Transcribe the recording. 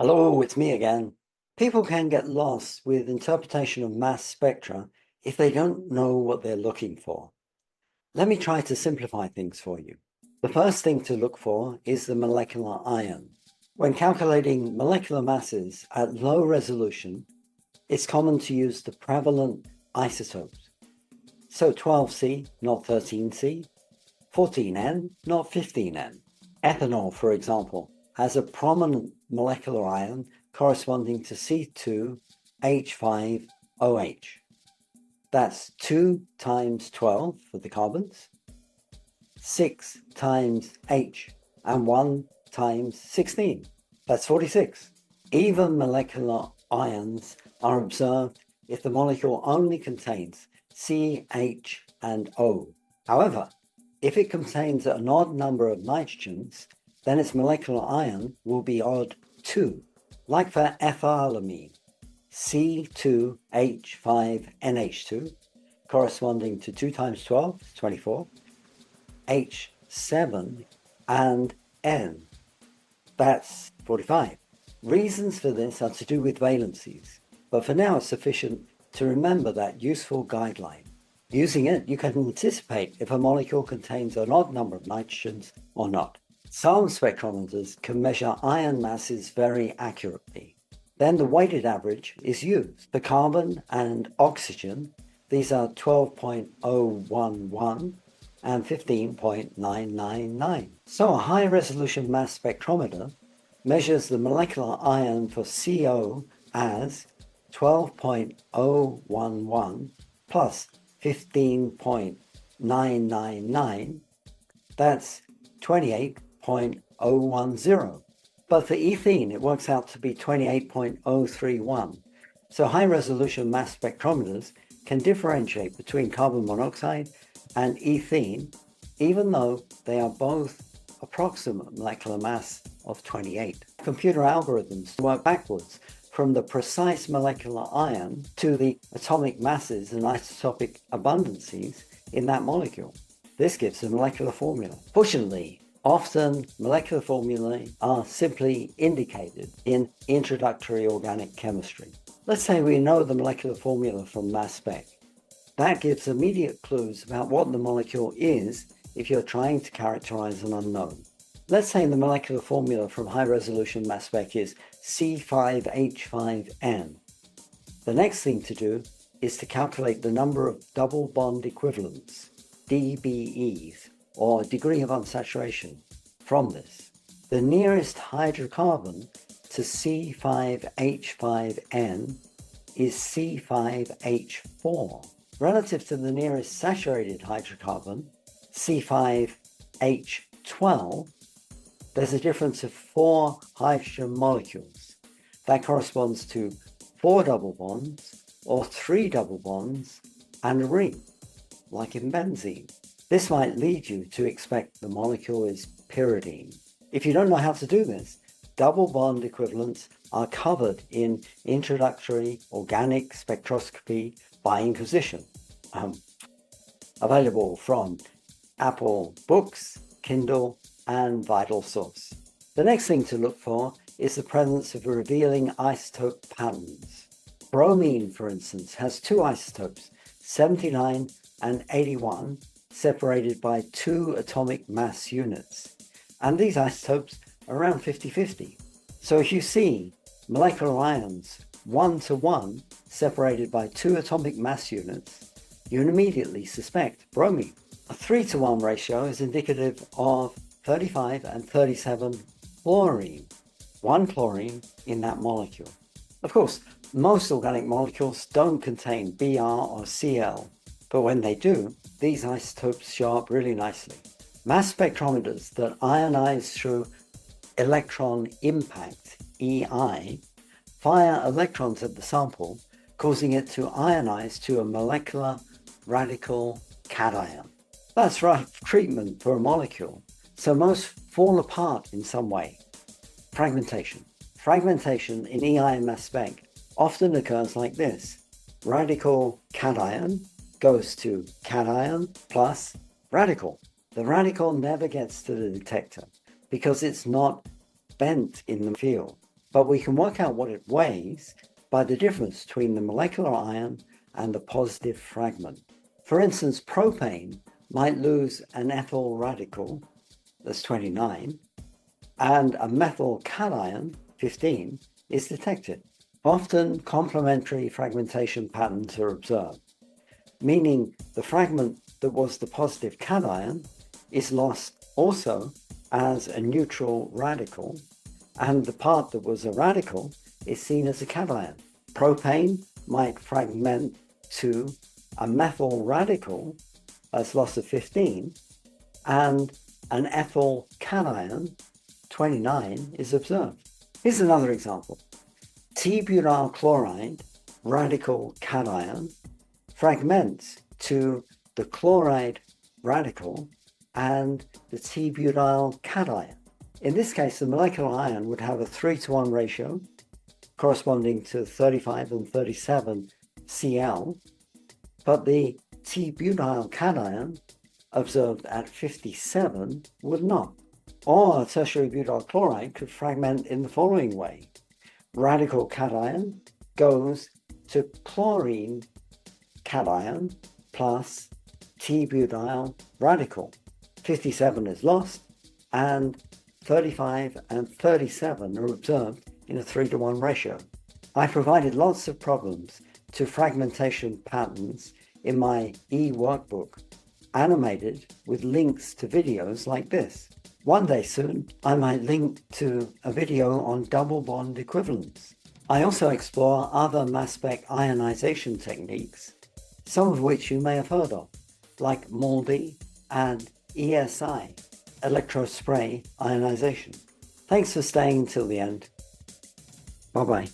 Hello, it's me again. People can get lost with interpretation of mass spectra if they don't know what they're looking for. Let me try to simplify things for you. The first thing to look for is the molecular ion. When calculating molecular masses at low resolution, it's common to use the prevalent isotopes. So 12C, not 13C, 14N, not 15N. Ethanol, for example, has a prominent molecular ion corresponding to C2H5OH. That's 2 times 12 for the carbons, 6 times H, and 1 times 16. That's 46. Even molecular ions are observed if the molecule only contains C, H, and O. However, if it contains an odd number of nitrogens, then its molecular ion will be odd too, like for ethylamine, C2H5NH2, corresponding to 2 times 12, 24, H7, and N, that's 45. Reasons for this are to do with valencies, but for now it's sufficient to remember that useful guideline. Using it, you can anticipate if a molecule contains an odd number of nitrogens or not. Some spectrometers can measure ion masses very accurately. Then the weighted average is used. For carbon and oxygen, these are 12.011 and 15.999. So a high-resolution mass spectrometer measures the molecular ion for CO as 12.011 plus 15.999, that's 28.010. But for ethene, it works out to be 28.031. So high-resolution mass spectrometers can differentiate between carbon monoxide and ethene, even though they are both approximate molecular mass of 28. Computer algorithms work backwards from the precise molecular ion to the atomic masses and isotopic abundances in that molecule. This gives a molecular formula. Fortunately, often molecular formulae are simply indicated in Introductory Organic Chemistry. Let's say we know the molecular formula from mass spec. That gives immediate clues about what the molecule is if you're trying to characterize an unknown. Let's say the molecular formula from high-resolution mass spec is C5H5N. The next thing to do is to calculate the number of double bond equivalents, DBEs, or degree of unsaturation, from this. The nearest hydrocarbon to C5H5N is C5H4. Relative to the nearest saturated hydrocarbon, C5H12, there's a difference of 4 hydrogen molecules. That corresponds to 4 double bonds or 3 double bonds and a ring, like in benzene. This might lead you to expect the molecule is pyridine. If you don't know how to do this, double bond equivalents are covered in Introductory Organic Spectroscopy by Inquisition, available from Apple Books, Kindle, and VitalSource. The next thing to look for is the presence of revealing isotope patterns. Bromine, for instance, has 2 isotopes, 79 and 81, separated by 2 atomic mass units. And these isotopes are around 50-50. So if you see molecular ions 1-to-1 separated by 2 atomic mass units, you immediately suspect bromine. A 3-to-1 ratio is indicative of 35 and 37 chlorine, 1 chlorine in that molecule. Of course, most organic molecules don't contain Br or Cl, but when they do, these isotopes show up really nicely. Mass spectrometers that ionize through electron impact, EI, fire electrons at the sample, causing it to ionize to a molecular radical cation. That's rough treatment for a molecule, so most fall apart in some way. Fragmentation. Fragmentation in EI and mass spec often occurs like this. Radical cation goes to cation plus radical. The radical never gets to the detector because it's not bent in the field. but we can work out what it weighs by the difference between the molecular ion and the positive fragment. For instance, propane might lose an ethyl radical, that's 29, and a methyl cation, 15, is detected. Often complementary fragmentation patterns are observed, meaning the fragment that was the positive cation is lost also as a neutral radical, and the part that was a radical is seen as a cation. Propane might fragment to a methyl radical as loss of 15, and an ethyl cation, 29, is observed. Here's another example. T-butyl chloride radical cation fragments to the chloride radical and the T-butyl cation. In this case, the molecular ion would have a 3-to-1 ratio corresponding to 35 and 37 Cl, but the T-butyl cation observed at 57 would not. Or tertiary butyl chloride could fragment in the following way. Radical cation goes to chlorine cation plus T-butyl radical. 57 is lost, and 35 and 37 are observed in a 3-to-1 ratio. I provided lots of problems to fragmentation patterns in my e-workbook, animated with links to videos like this. One day soon, I might link to a video on double bond equivalence. I also explore other mass spec ionization techniques, some of which you may have heard of, like MALDI and ESI, electrospray ionization. Thanks for staying till the end. Bye-bye.